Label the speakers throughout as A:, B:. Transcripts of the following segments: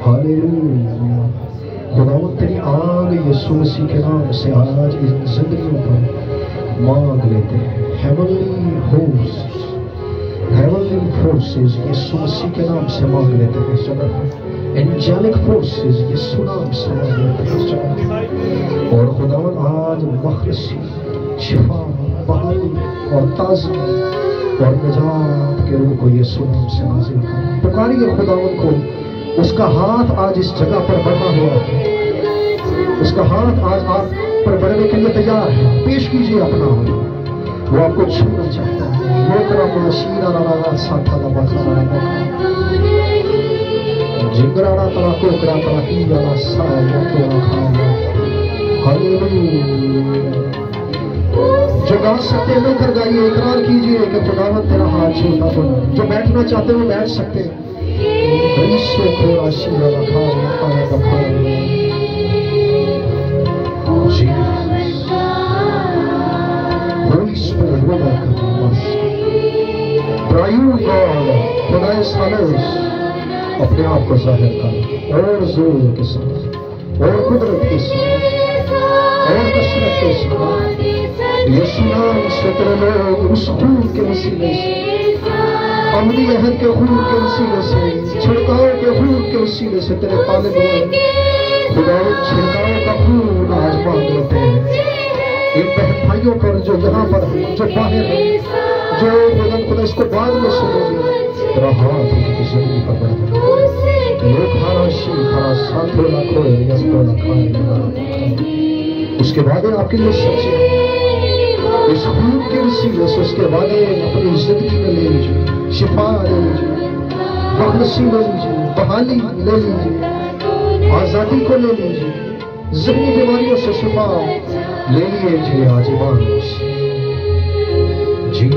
A: Hallelujah. खुदावंद तेरी आग यीशु मसीह के नाम से आज इन जिंदगियों पर मांग लेते हैं। हेवनली होस्ट, हेवनली फोर्सेस यीशु मसीह के नाम से मांग लेते हैं इस जगह पर। एंजेलिक फोर्सेस यीशु नाम से मांग लेते हैं इस जगह पर। और खुदावंद आज मखलसी, शिफा, बहाली और ताज़गी और निजात के रूह को यीशु नाम से नाज़िल करें। पुकारिए खुदावंद को। उसका हाथ आज इस जगह पर बढ़ा हुआ है, उसका हाथ आज आप पर बढ़ने के लिए तैयार है। पेश कीजिए अपना हाथ, वो आपको छूना चाहता है। जिंगराड़ा तला कोकरा तला की वाला साया तो रखा। जो गा सकते हैं मिलकर गाइए, इकरार कीजिए कि खुदावंद तेरा हाथ छूना तो। जो बैठना चाहते हो बैठ सकते हैं। अपने आप को जाहिर कर और जोर के साथ और कुदरत के साथ और कसरत के साथ। यीशु नाम से तेरे लोग उस खून के वसीले से, अमली अहद के खून के वसीले से, छिड़काव के खून के वसीले से तेरे तालिब हुए। खुदा छिड़काव का खून आज मांग लेते हैं इन बहन भाइयों पर जो यहाँ पर जो बाहर है, जो खुदा इसको बाद में सुनोगे। तेरा हाथ उनकी जिंदगी पर बढ़ जाए। उसके बाद आपके लिए सच्चे इस खून के वसीले से उसके बाद अपनी जिंदगी में ले लीजिए, शिफा ले लीजिए, मखलसी ले लीजिए, बहाली ले लीजिए, आजादी को ले लीजिए, ज़हनी बीमारियों से शिफा ले लीजिए आज ईमान से। जी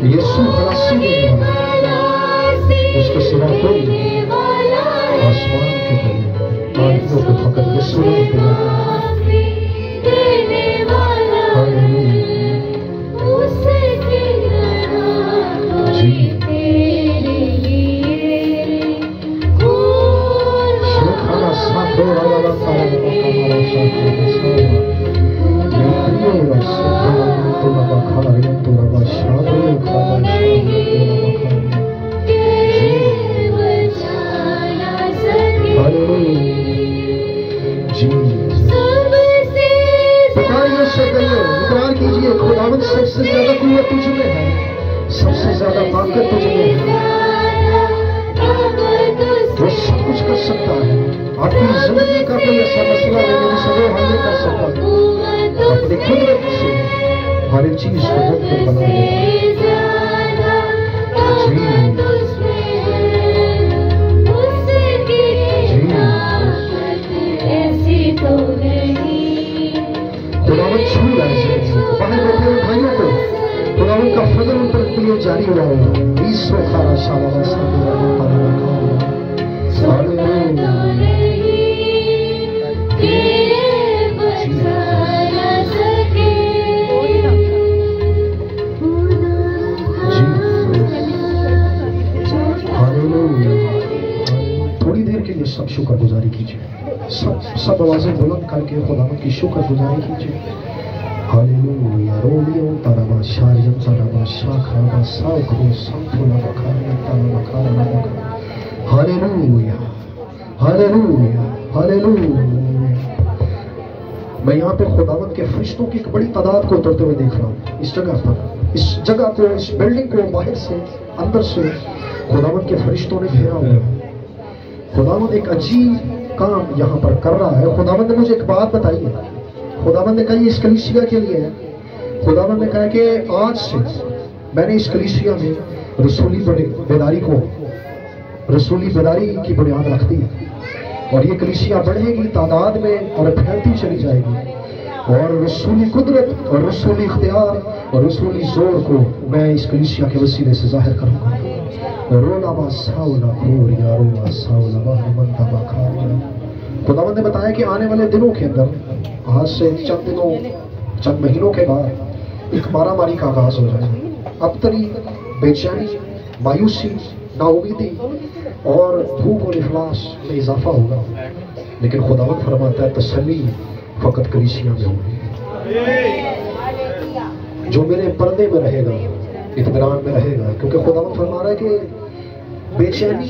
A: यीशु खलासी देने वाला, उसके सिवा कोई आसमान के तालियों को पकड़ के सुनने के खुदावंद सबसे ज्यादा कुव्वत तुझ में है, सबसे ज्यादा ताकत तुझ में है। वो सब कुछ कर सकता है। आपकी जिंदगी का कोई ऐसा मसला नहीं जिसे वो हल नहीं कर सकता। अपनी कुदरत से हर एक चीज को मुक्त बना देता खुदावंद छू रहा है बाहर बैठे हुए भाइयों को। खुदावंद का फजल उन पर लिए जारी हुआ है। ईश्वर खारा शाला थोड़ी देर के लिए सब शुक्रगुजारी कीजिए। सब आवाजें बुलंद करके खुदावंद की शुक्रगुजारी कीजिए। हालेलुया। रोलियो तरबा शारियम तरबा शाखरा साउखो संतुला बखारिया तरबा खारा बखा। Hallelujah, hallelujah, hallelujah. मैं यहाँ पे खुदावंद के फरिश्तों की एक बड़ी तादाद को उतरते हुए देख रहा हूँ इस जगह पर। इस जगह को, इस बिल्डिंग को बाहर से अंदर से खुदावंद के फरिश्तों ने घेरा हुआ है। खुदावंद एक अजीब काम यहाँ पर कर रहा है। खुदावंद ने मुझे एक बात बताई है। खुदावंद ने कहा इस कलीसिया के लिए है। खुदावंद ने कहा कि आज से मैंने इस कलीसिया में रसूली बेदारी को, रसूली बेदारी की बुनियाद रख दी है। और ये कलीसिया बढ़ेगी तादाद में और फैलती चली जाएगी। और रसूली कुदरत और रसूली इख्तियार और रसूली जोर को मैं इस कलीसिया के वसीले से जाहिर करूँगा। रोला बा साउला खोरिया रोला साउला बा मंदा बा खारिया खुदावंद ने बताया कि आने वाले दिनों के अंदर, आज से चंद दिनों, चंद महीनों के बाद एक मारामारी का आगाज हो जाएगा। अब तरी बेचैनी, मायूसी, नाउमीदी और भूख और इफलास में इजाफा होगा, लेकिन खुदावंद फरमाता है तसल्ली फकत कलीसिया में होगी। जो मेरे पर्दे में रहेगा, इत्मीनान में रहेगा, क्योंकि खुदावंद फरमा रहा है कि बेचैनी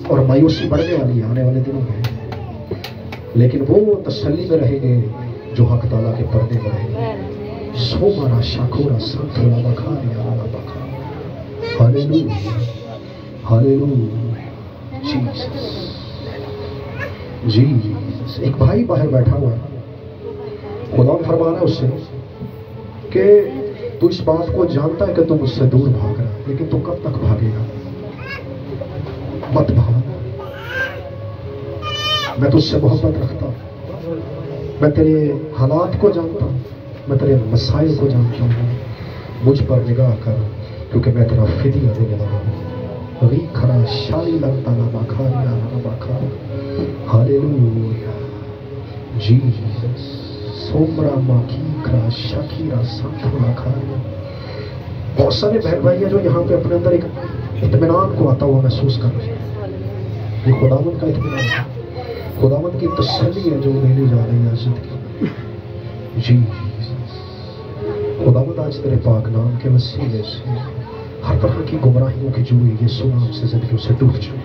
A: और मायूसी बढ़ने वाली है आने वाले दिनों में, लेकिन वो तसल्ली में रहेंगे जो हक ताला के पर्दे में रहेंगे। सोमारा शाखोरा संतरा बखारिया बखा, हालेलुया हालेलुया जीसस जीसस। एक भाई बाहर बैठा हुआ है, खुदा फरमा रहा है उससे कि तू इस बात को जानता है कि तू मुझसे दूर भाग रहा है, लेकिन तू कब तक भागेगा? मत भाग, मैं तुझसे मोहब्बत रखता हूं, मैं तेरे हालात को जानता हूं, मैं तेरे मसाइल को जानता हूं, मुझ पर निगाह कर, क्योंकि मैं तेरा फिदिया देने वाला हूं। री खरा शाली लगता ना बखारिया ना बखा, हालेलुया जीसस। सोमरा माकी खरा शकीरा संतरा खारिया। बहुत सारे बहन भाई हैं जो यहाँ पे अपने अंदर एक इत्मीनान को आता हुआ महसूस कर रहे हैं। ये खुदावंद का इत्मीनान है, खुदावंद की तसल्ली है जो लेने जा रही है जिंदगी जी। खुदावंद आज तेरे पाक नाम के वसीले से हर तरह की गुमराहियों की जुड़ी यीशु नाम से जिंदगियों से टूट जाए।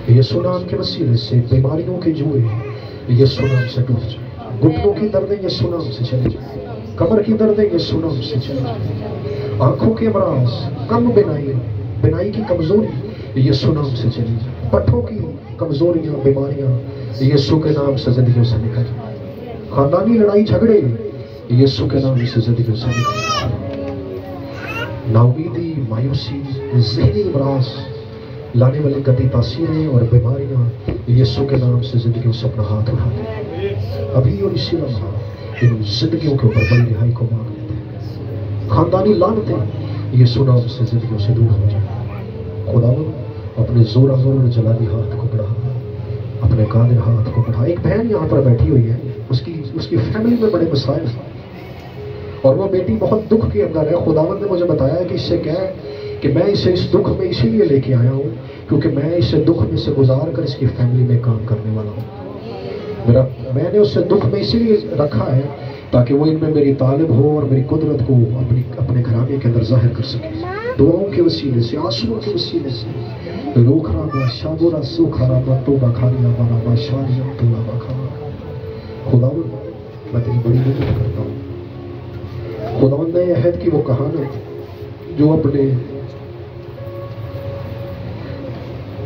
A: यीशु नाम के वसीले से बीमारियों की जुड़ी यीशु नाम से टूट जाए। घुटनों की दर्दें यीशु नाम से चले जाए, कमर की दर्दें यीशु नाम से चले जाए, आंखों के अमराज, कम बिनाई की कमजोरी यीशु नाम से चली जाए, पट्टों की कमजोरियां, बीमारियां यीशु के नाम से जिंदगियों से निकल जाए, खानदानी लड़ाई झगड़े यीशु के नाम से जिंदगियों से निकल जाए, नाउमीदी, मायूसी, ज़हनी अमराज लाने वाली गति तासीरें और बीमारियां यीशु के नाम से जिंदगियों से अपना हाथ उठा लें। अभी और इसी लम्हा इन जिंदगियों के ऊपर बड़ी रिहाई को मांग लेते हैं। खानदानी लानतें यीशु नाम से जिंदगियों से दूर हो जाए। खुदावंद अपने जोरा जोर जलाली हाथ को बढ़ा, अपने कादिर हाथ को बढ़ा। एक बहन यहाँ पर बैठी हुई है, उसकी फैमिली में बड़े मसाइल हैं और वो बेटी बहुत दुख के अंदर है। खुदावंद ने मुझे बताया कि इससे क्या है कि मैं इसे इस दुख में इसीलिए लेके आया हूँ क्योंकि मैं इसे दुख में से गुजार कर इसकी फैमिली में काम करने वाला हूँ। मैंने उसे दुख में इसीलिए रखा है ताकि वो इनमें मेरी तालिब हो और मेरी कुदरत को अपने घराने के अंदर जाहिर कर सके। दुआओं के वसीले से, आंसुओं के वसीले से। रोखरा बा शाबुरा सुखरा बा तो बखारिया बना बा शारिया तो बखा। खुदावंद मैं तेरी बड़ी मदद करता हूँ। खुदावंद ने अहद की वो कहानी जो अपने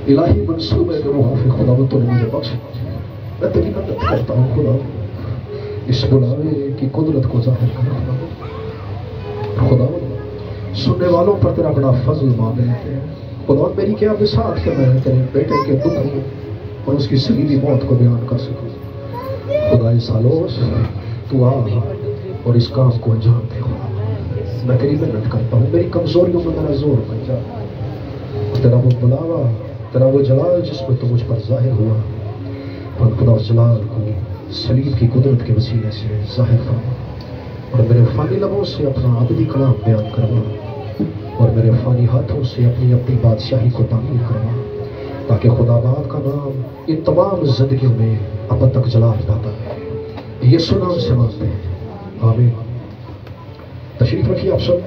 A: इलाही मंसूबे के मुहाफिज खुदावंद तो ने मुझे बख्शा, मैं तेरी मदद करता हूँ। खुदा इस बुलावे की कुदरत को जाहिर करता हूँ। खुदा सुनने वालों पर तेरा बड़ा फजल मांग लेते हैं। खुदा मेरी क्या विसात के मैं तेरे बेटे के दुख और उसकी सलीबी मौत को बयान कर सकूँ। खुदा इस सालोस तू आ और इस काम को अंजाम दे। मैं तेरी मेहनत करता हूँ, मेरी कमजोरियों में मेरा जोर बन जा। तेरा वो बुलावा, तेरा वो जलाल जिसमें तो मुझ पर जाहिर हुआ, पर खुदा उस जलाल को सलीब की कुदरत के वसीले से जाहिर फरमा और मेरे फानी लबों से अपना अबदी कलाम बयान करवा और मेरे फानी हाथों से अपनी बादशाही को तामीर करवा, ताकि खुदा बाप का नाम इन तमाम जिंदगियों में अब तक जलाल पाता है। यीशु नाम से मांगते हैं, आमीन। तशरीफ रखिए आप सब।